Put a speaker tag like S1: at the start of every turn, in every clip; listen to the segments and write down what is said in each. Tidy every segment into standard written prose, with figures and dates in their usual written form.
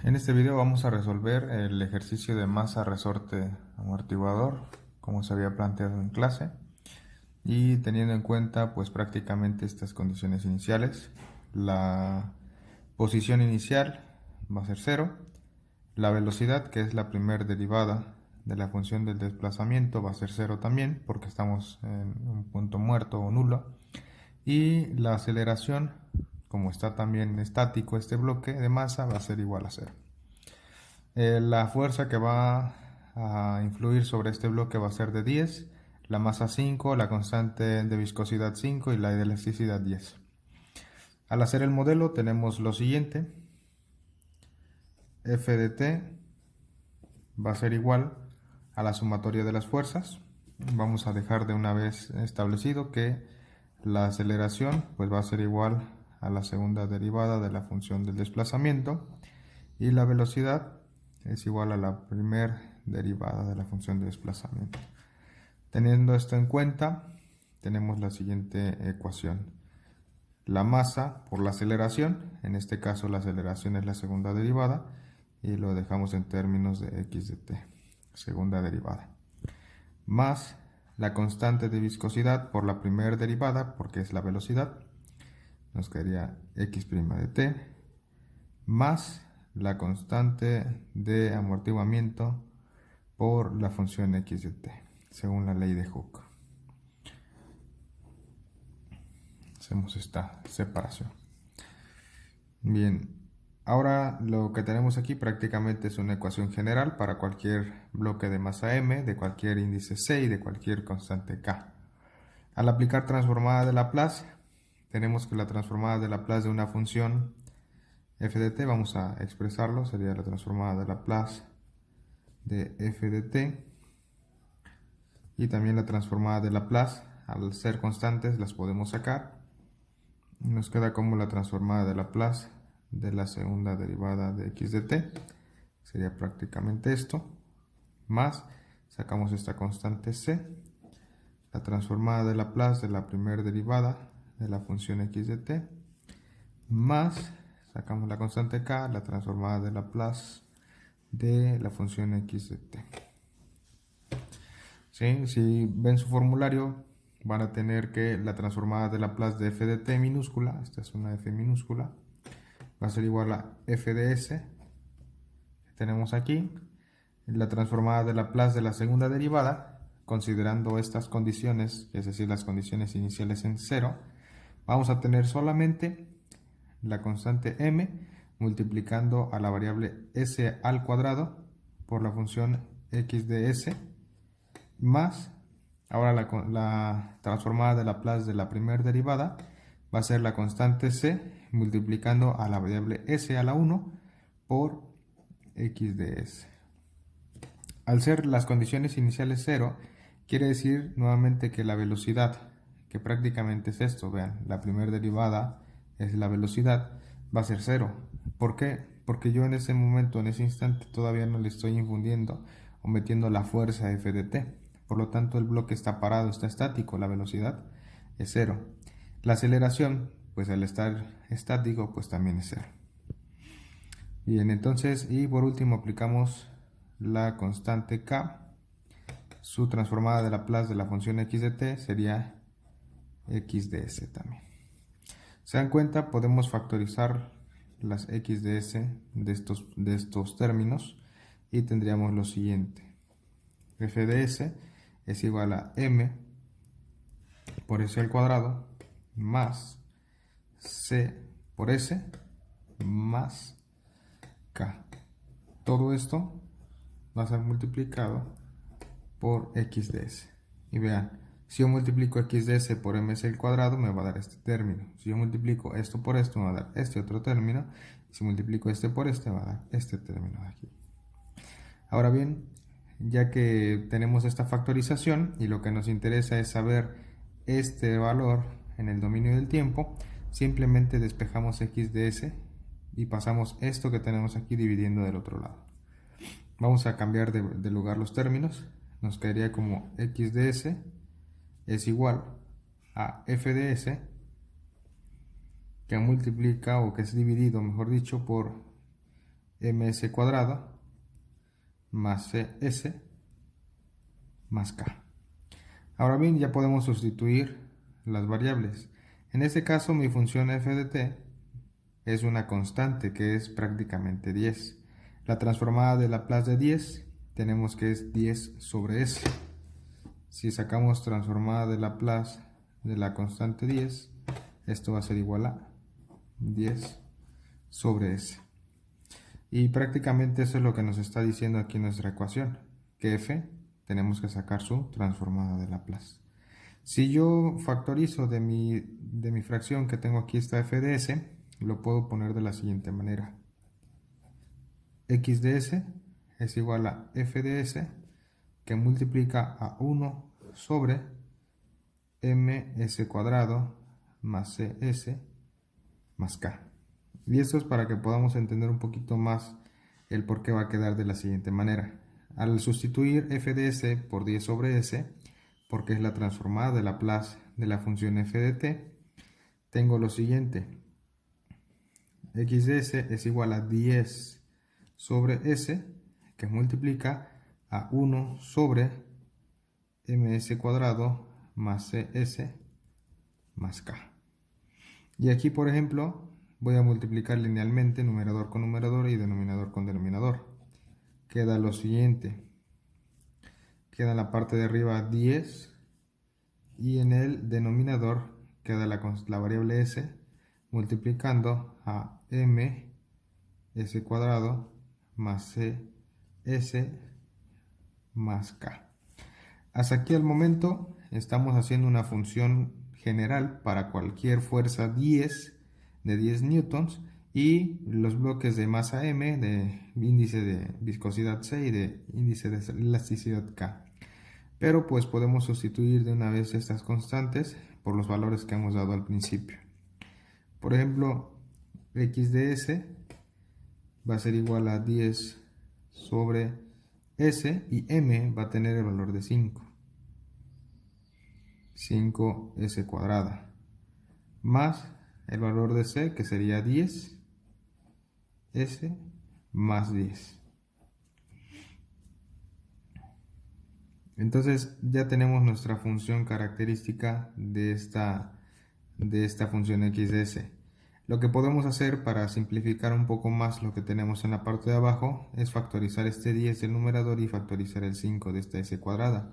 S1: En este video vamos a resolver el ejercicio de masa resorte amortiguador como se había planteado en clase y teniendo en cuenta pues prácticamente estas condiciones iniciales. La posición inicial va a ser 0, la velocidad, que es la primera derivada de la función del desplazamiento, va a ser 0 también porque estamos en un punto muerto o nulo, y la aceleración, como está también estático este bloque de masa, va a ser igual a 0. La fuerza que va a influir sobre este bloque va a ser de 10, la masa 5, la constante de viscosidad 5 y la de elasticidad 10. Al hacer el modelo tenemos lo siguiente: F de t va a ser igual a la sumatoria de las fuerzas. Vamos a dejar de una vez establecido que la aceleración pues va a ser igual a la segunda derivada de la función del desplazamiento y la velocidad es igual a la primera derivada de la función de desplazamiento. Teniendo esto en cuenta, tenemos la siguiente ecuación: la masa por la aceleración, en este caso la aceleración es la segunda derivada y lo dejamos en términos de x de t, segunda derivada, más la constante de viscosidad por la primera derivada, porque es la velocidad, nos quedaría x' de t, más la constante de amortiguamiento por la función x de t, según la ley de Hooke. Hacemos esta separación. Bien, ahora lo que tenemos aquí prácticamente es una ecuación general para cualquier bloque de masa m, de cualquier índice c y de cualquier constante k. Al aplicar transformada de Laplace, tenemos que la transformada de Laplace de una función f de t, vamos a expresarlo, sería la transformada de Laplace de f de t, y también la transformada de Laplace, al ser constantes las podemos sacar. Nos queda como la transformada de Laplace de la segunda derivada de x de t, sería prácticamente esto, más sacamos esta constante c, la transformada de Laplace de la primera derivada de la función x de t, más sacamos la constante k, la transformada de Laplace de la función x de t. ¿Sí? Si ven su formulario, van a tener que la transformada de Laplace de f de t minúscula, esta es una f minúscula, va a ser igual a f de s, que tenemos aquí, la transformada de Laplace de la segunda derivada, considerando estas condiciones, es decir, las condiciones iniciales en 0, vamos a tener solamente la constante m multiplicando a la variable s al cuadrado por la función x de s, más, ahora la transformada de Laplace de la primera derivada va a ser la constante c multiplicando a la variable s a la 1 por x de s. Al ser las condiciones iniciales 0, quiere decir nuevamente que la velocidad, que prácticamente es esto, vean, la primera derivada es la velocidad, va a ser 0. ¿Por qué? Porque yo en ese momento, en ese instante, todavía no le estoy infundiendo o metiendo la fuerza f de t. Por lo tanto, el bloque está parado, está estático, la velocidad es 0. La aceleración, pues al estar estático, pues también es 0. Bien, entonces, y por último aplicamos la constante k, su transformada de Laplace de la función x de t sería x de s también. ¿Se dan cuenta? Podemos factorizar las x de s de estos términos y tendríamos lo siguiente: f de s es igual a m por s al cuadrado más c por s más k. Todo esto va a ser multiplicado por x de s. Y vean, si yo multiplico x de s por ms al cuadrado me va a dar este término. Si yo multiplico esto por esto me va a dar este otro término. Y si multiplico este por este me va a dar este término de aquí. Ahora bien, ya que tenemos esta factorización y lo que nos interesa es saber este valor en el dominio del tiempo, simplemente despejamos x de s y pasamos esto que tenemos aquí dividiendo del otro lado. Vamos a cambiar de lugar los términos. Nos quedaría como x de s es igual a f de s, que multiplica, o que es dividido, mejor dicho, por ms cuadrado más cs más k. Ahora bien, ya podemos sustituir las variables. En este caso, mi función f de t es una constante que es prácticamente 10. La transformada de Laplace de 10 tenemos que es 10 sobre s. Si sacamos transformada de Laplace de la constante 10, esto va a ser igual a 10 sobre s. Y prácticamente eso es lo que nos está diciendo aquí nuestra ecuación, que f tenemos que sacar su transformada de Laplace. Si yo factorizo de mi fracción que tengo aquí, esta f de s, lo puedo poner de la siguiente manera. X de s es igual a f de s, que multiplica a 1 sobre ms cuadrado más cs más k. Y esto es para que podamos entender un poquito más el por qué va a quedar de la siguiente manera. Al sustituir f de s por 10 sobre s, porque es la transformada de Laplace de la función f de t, tengo lo siguiente. X de s es igual a 10 sobre s, que multiplica a 1 sobre ms cuadrado más cs más k. Y aquí, por ejemplo, voy a multiplicar linealmente numerador con numerador y denominador con denominador. Queda lo siguiente. Queda en la parte de arriba 10 y en el denominador queda la variable s multiplicando a m s cuadrado más c s más k. Hasta aquí al momento estamos haciendo una función general para cualquier fuerza 10 de 10 newtons y los bloques de masa m, de índice de viscosidad c y de índice de elasticidad k. Pero pues podemos sustituir de una vez estas constantes por los valores que hemos dado al principio. Por ejemplo, x de s va a ser igual a 10 sobre s y m va a tener el valor de 5. 5s cuadrada más el valor de c, que sería 10s más 10. Entonces ya tenemos nuestra función característica de esta función x de s. Lo que podemos hacer para simplificar un poco más lo que tenemos en la parte de abajo es factorizar este 10 del numerador y factorizar el 5 de esta s cuadrada,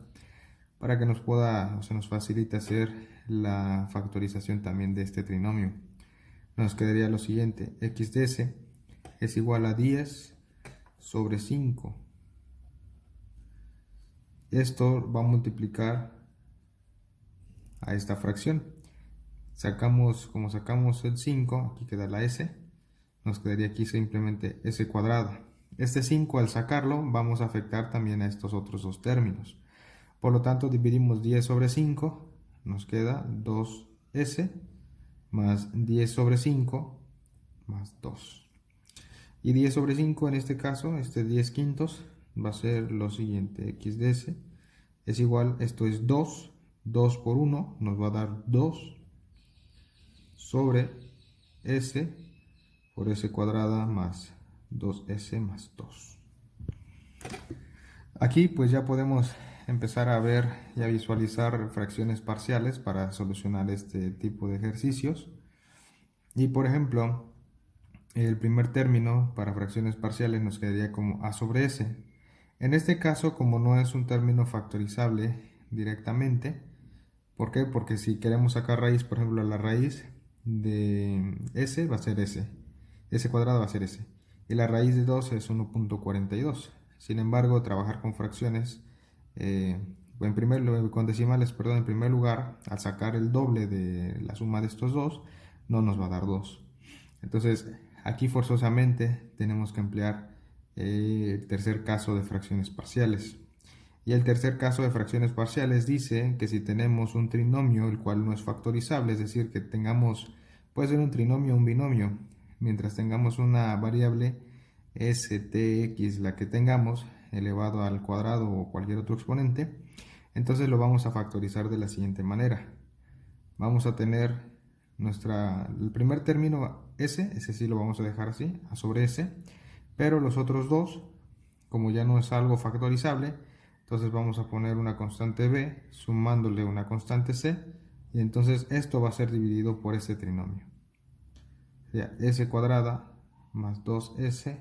S1: para que nos pueda o se nos facilite hacer la factorización también de este trinomio. Nos quedaría lo siguiente: x de s es igual a 10 sobre 5. Esto va a multiplicar a esta fracción. Como sacamos el 5, aquí queda la s, nos quedaría aquí simplemente s cuadrada. Este 5, al sacarlo, vamos a afectar también a estos otros dos términos. Por lo tanto, dividimos 10 sobre 5, nos queda 2s más 10 sobre 5 más 2. Y 10 sobre 5 en este caso, este 10 quintos, va a ser lo siguiente: x de s es igual, esto es 2, 2 por 1 nos va a dar 2 sobre s por s cuadrada más 2s más 2. Aquí pues ya podemos empezar a ver y a visualizar fracciones parciales para solucionar este tipo de ejercicios. Y por ejemplo, el primer término para fracciones parciales nos quedaría como a sobre s. En este caso, como no es un término factorizable directamente, ¿por qué? Porque si queremos sacar raíz, por ejemplo, la raíz de s va a ser s cuadrado va a ser s, y la raíz de 2 es 1.42. Sin embargo, trabajar con fracciones, con decimales, perdón, en primer lugar, al sacar el doble de la suma de estos dos, no nos va a dar 2. Entonces, aquí forzosamente tenemos que emplear el tercer caso de fracciones parciales. Y el tercer caso de fracciones parciales dice que si tenemos un trinomio el cual no es factorizable, es decir, que puede ser un trinomio o un binomio, mientras tengamos una variable stx, la que tengamos, elevado al cuadrado o cualquier otro exponente, entonces lo vamos a factorizar de la siguiente manera. Vamos a tener el primer término s, ese sí lo vamos a dejar así, a sobre s, Pero los otros dos, como ya no es algo factorizable, entonces vamos a poner una constante b sumándole una constante c, y entonces esto va a ser dividido por este trinomio. Sería s cuadrada más 2s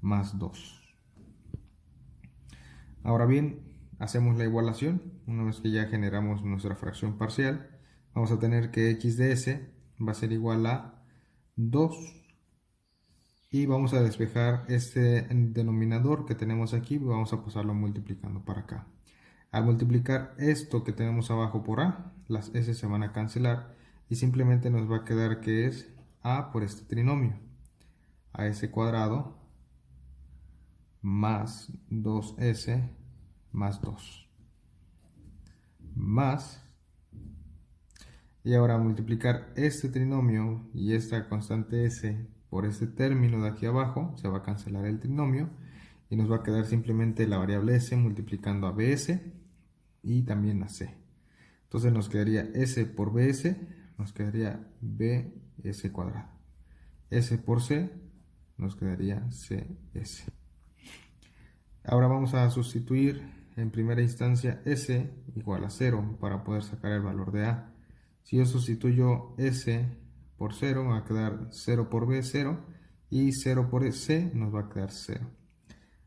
S1: más 2. Ahora bien, hacemos la igualación. Una vez que ya generamos nuestra fracción parcial, vamos a tener que x de s va a ser igual a 2. Y vamos a despejar este denominador que tenemos aquí, vamos a pasarlo multiplicando para acá. Al multiplicar esto que tenemos abajo por a, las s se van a cancelar y simplemente nos va a quedar que es a por este trinomio, as cuadrado más 2s más 2 más, y ahora multiplicar este trinomio y esta constante s por este término de aquí abajo, se va a cancelar el trinomio y nos va a quedar simplemente la variable s multiplicando a bs y también a c. Entonces nos quedaría s por bs, nos quedaría bs cuadrado. S por c nos quedaría cs. Ahora vamos a sustituir en primera instancia s igual a 0 para poder sacar el valor de a. Si yo sustituyo s por 0, me va a quedar 0 por b, 0, y 0 por c nos va a quedar 0.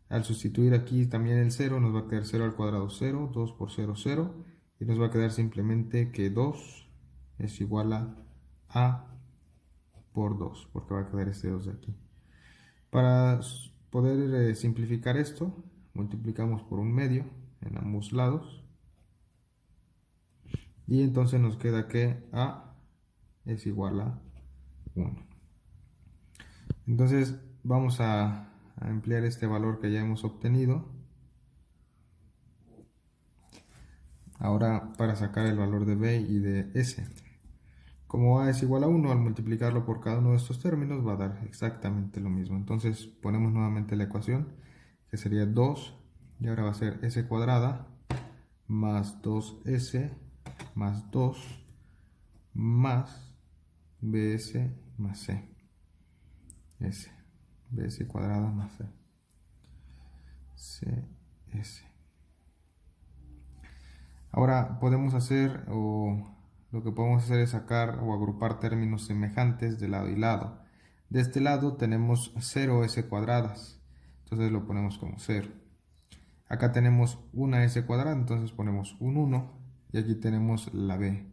S1: Al sustituir aquí también el 0, nos va a quedar 0 al cuadrado 0, 2 por 0, 0, y nos va a quedar simplemente que 2 es igual a por 2, porque va a quedar este 2 de aquí. Para poder simplificar esto, multiplicamos por un medio en ambos lados, y entonces nos queda que a es igual a 1. Entonces vamos a emplear este valor que ya hemos obtenido ahora para sacar el valor de b y de s. Como a es igual a 1, al multiplicarlo por cada uno de estos términos va a dar exactamente lo mismo. Entonces ponemos nuevamente la ecuación, que sería 2, y ahora va a ser s cuadrada más 2s más 2 más bs más c. S, bs cuadrada más c, cs. Ahora podemos hacer, o lo que podemos hacer es sacar o agrupar términos semejantes de lado y lado. De este lado tenemos 0s cuadradas, entonces lo ponemos como 0. Acá tenemos una s cuadrada, entonces ponemos un 1, y aquí tenemos la b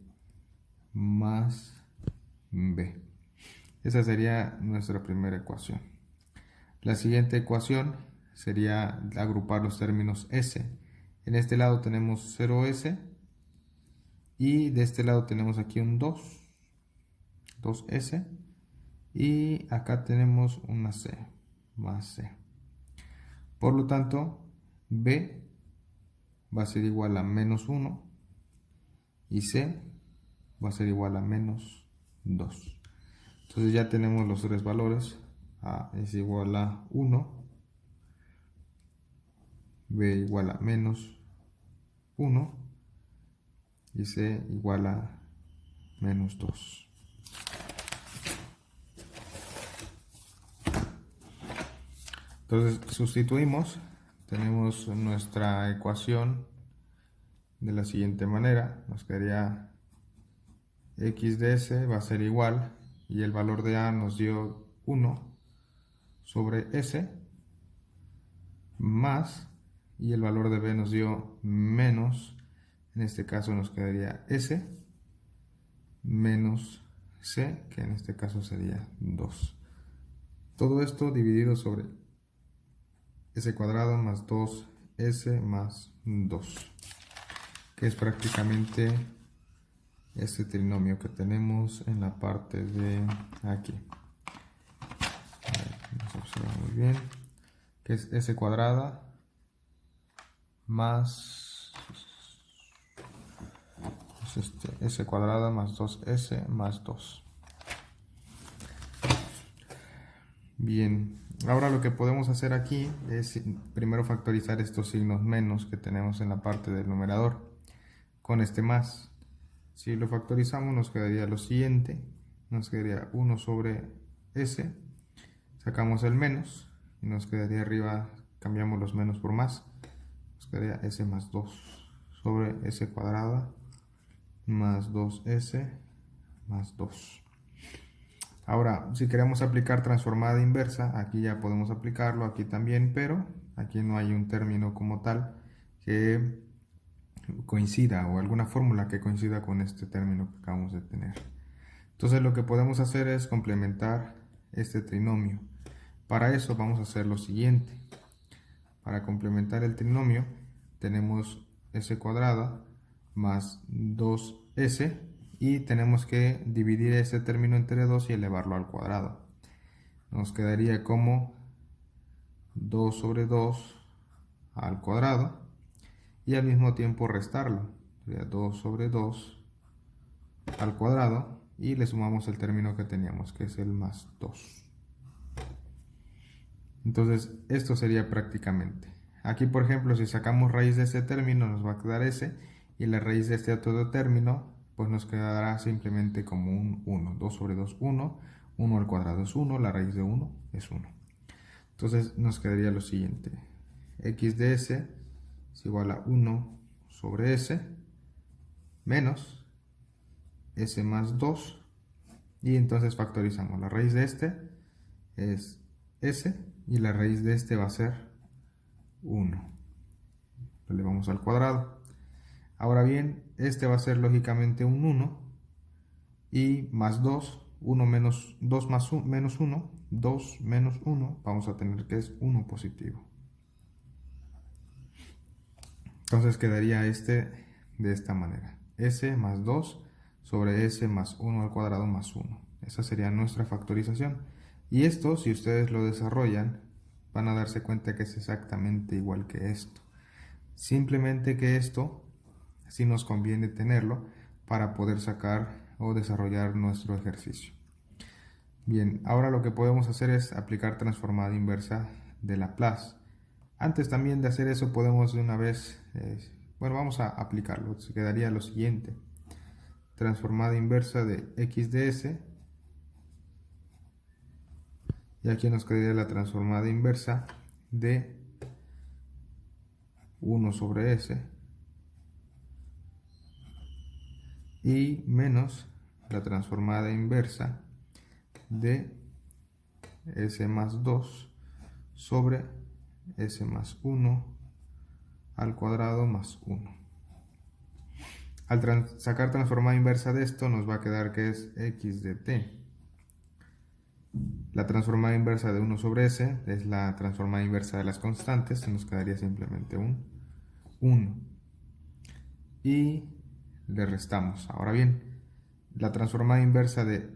S1: más b. Esa sería nuestra primera ecuación. La siguiente ecuación sería agrupar los términos s. En este lado tenemos 0s, y de este lado tenemos aquí un 2s, y acá tenemos una c más c. Por lo tanto, b va a ser igual a menos 1 y c va a ser igual a menos 2. Entonces ya tenemos los tres valores. A es igual a 1, b igual a menos 1 y c igual a menos 2. Entonces sustituimos, tenemos nuestra ecuación de la siguiente manera, nos quedaría x de s va a ser igual, y el valor de a nos dio 1 sobre s, más, y el valor de b nos dio menos, en este caso nos quedaría s menos c, que en este caso sería 2. Todo esto dividido sobre s cuadrado más 2s más 2, que es prácticamente este trinomio que tenemos en la parte de aquí. Vamos a observar muy bien, que es s cuadrada más s cuadrada más 2s más 2. Bien, ahora lo que podemos hacer aquí es primero factorizar estos signos menos que tenemos en la parte del numerador con este más. Si lo factorizamos nos quedaría lo siguiente, nos quedaría 1 sobre s, sacamos el menos, y nos quedaría arriba, cambiamos los menos por más, nos quedaría s más 2 sobre s cuadrada más 2s más 2. Ahora, si queremos aplicar transformada inversa, aquí ya podemos aplicarlo, aquí también, pero aquí no hay un término como tal que coincida o alguna fórmula que coincida con este término que acabamos de tener. Entonces lo que podemos hacer es complementar este trinomio. Para eso vamos a hacer lo siguiente. Para complementar el trinomio tenemos s cuadrada más 2s y tenemos que dividir ese término entre 2 y elevarlo al cuadrado. Nos quedaría como 2 sobre 2 al cuadrado y al mismo tiempo restarlo. Sería 2 sobre 2 al cuadrado y le sumamos el término que teníamos, que es el más 2. Entonces esto sería prácticamente. Aquí por ejemplo si sacamos raíz de este término nos va a quedar s y la raíz de este otro término pues nos quedará simplemente como un 1. 2 sobre 2, 1. 1 al cuadrado es 1, la raíz de 1 es 1. Entonces nos quedaría lo siguiente. X de s es igual a 1 sobre s menos s más 2 y entonces factorizamos. La raíz de este es s y la raíz de este va a ser 1. Lo elevamos al cuadrado. Ahora bien, este va a ser lógicamente un 1 y más 2, 1 menos 2 más 1, menos 1, 2 menos 1, vamos a tener que es 1 positivo. Entonces quedaría este de esta manera. S más 2 sobre S más 1 al cuadrado más 1. Esa sería nuestra factorización. Y esto, si ustedes lo desarrollan, van a darse cuenta que es exactamente igual que esto. Simplemente que esto sí nos conviene tenerlo para poder sacar o desarrollar nuestro ejercicio. Bien, ahora lo que podemos hacer es aplicar transformada inversa de Laplace. Antes también de hacer eso podemos de una vez, bueno, vamos a aplicarlo. Se quedaría lo siguiente. Transformada inversa de x de s. Y aquí nos quedaría la transformada inversa de 1 sobre s. Y menos la transformada inversa de s más 2 sobre s más 1 al cuadrado más 1. Al sacar transformada inversa de esto nos va a quedar que es x de t. La transformada inversa de 1 sobre s es la transformada inversa de las constantes, nos quedaría simplemente un 1. Y le restamos. Ahora bien, la transformada inversa de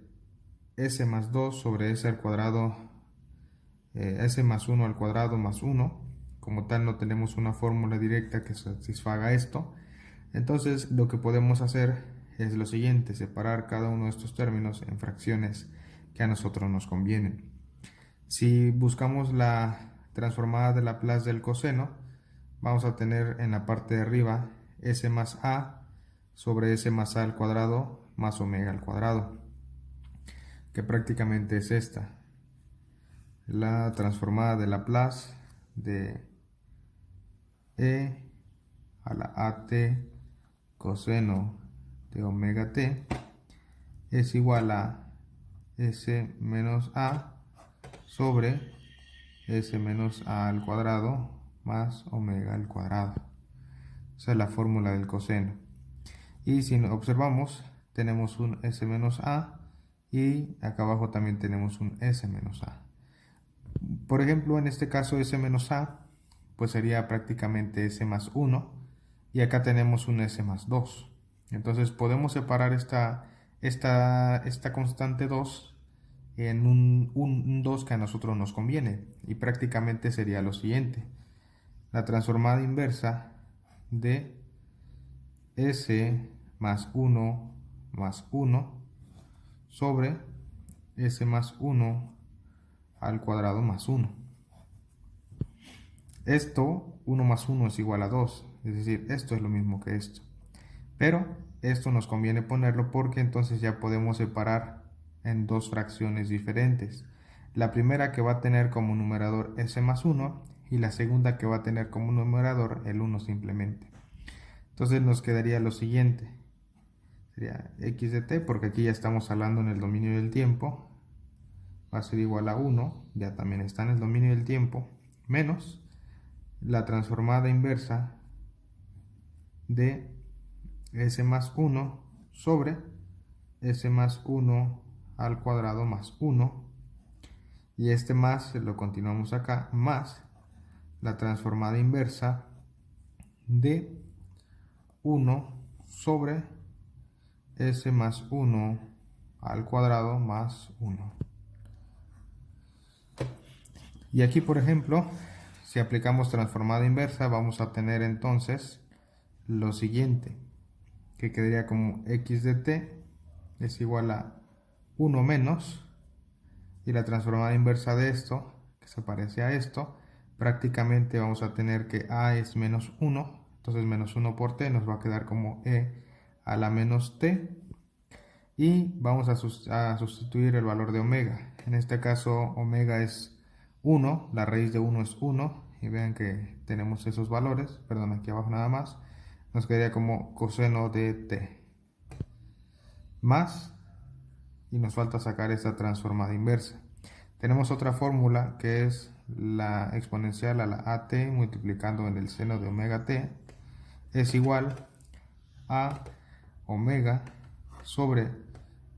S1: s más 2 sobre s al cuadrado, s más 1 al cuadrado más 1, como tal no tenemos una fórmula directa que satisfaga esto, entonces lo que podemos hacer es lo siguiente, separar cada uno de estos términos en fracciones que a nosotros nos convienen. Si buscamos la transformada de Laplace del coseno, vamos a tener en la parte de arriba s más a sobre s más a al cuadrado más omega al cuadrado, que prácticamente es esta. La transformada de Laplace de e a la at coseno de omega t es igual a s menos a sobre s menos a al cuadrado más omega al cuadrado. Esa es la fórmula del coseno. Y si observamos, tenemos un s menos a y acá abajo también tenemos un s menos a. Por ejemplo, en este caso s menos a pues sería prácticamente s más 1 y acá tenemos un s más 2. Entonces podemos separar esta constante 2 en un 2 que a nosotros nos conviene y prácticamente sería lo siguiente. La transformada inversa de s más 1 más 1 sobre s más 1 al cuadrado más 1. Esto, 1 más 1 es igual a 2, es decir, esto es lo mismo que esto. Pero esto nos conviene ponerlo porque entonces ya podemos separar en dos fracciones diferentes. La primera que va a tener como numerador s más 1 y la segunda que va a tener como numerador el 1 simplemente. Entonces nos quedaría lo siguiente. Sería x de t, porque aquí ya estamos hablando en el dominio del tiempo, va a ser igual a 1, ya también está en el dominio del tiempo, menos la transformada inversa de s más 1 sobre s más 1 al cuadrado más 1, y este más lo continuamos acá, más la transformada inversa de 1 sobre s más 1 al cuadrado más 1. Y aquí, por ejemplo, si aplicamos transformada inversa, vamos a tener entonces lo siguiente, que quedaría como x de t es igual a 1 menos, y la transformada inversa de esto, que se parece a esto, prácticamente vamos a tener que a es menos 1, entonces menos 1 por t nos va a quedar como e a la menos t, y vamos a sustituir el valor de omega. En este caso omega es 1, la raíz de 1 es 1, y vean que tenemos esos valores, perdón, aquí abajo nada más, nos quedaría como coseno de t, más, y nos falta sacar esta transformada inversa. Tenemos otra fórmula que es la exponencial a la at multiplicando en el seno de omega t es igual a omega sobre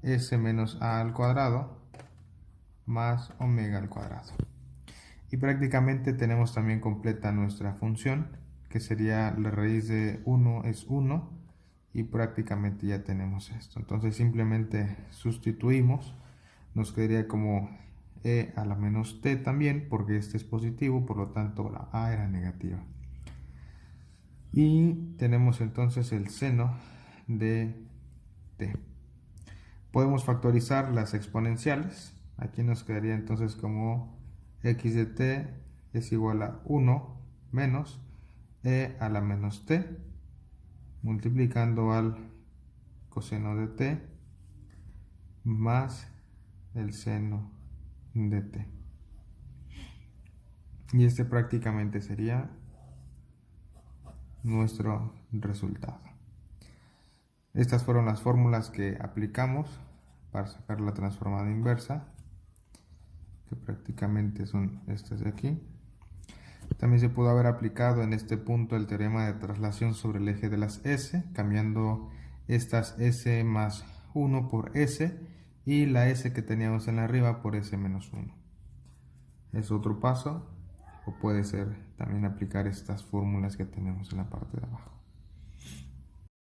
S1: s menos a al cuadrado más omega al cuadrado. Y prácticamente tenemos también completa nuestra función, que sería la raíz de 1 es 1, y prácticamente ya tenemos esto. Entonces simplemente sustituimos, nos quedaría como e a la menos t también, porque este es positivo, por lo tanto la a era negativa. Y tenemos entonces el seno de t. Podemos factorizar las exponenciales. Aquí nos quedaría entonces como x de t es igual a 1 menos e a la menos t multiplicando al coseno de t más el seno de t. Y este prácticamente sería nuestro resultado. Estas fueron las fórmulas que aplicamos para sacar la transformada inversa, que prácticamente son estas de aquí. También se pudo haber aplicado en este punto el teorema de traslación sobre el eje de las s, cambiando estas s más 1 por s y la s que teníamos en la arriba por s menos 1. Es otro paso, o puede ser también aplicar estas fórmulas que tenemos en la parte de abajo.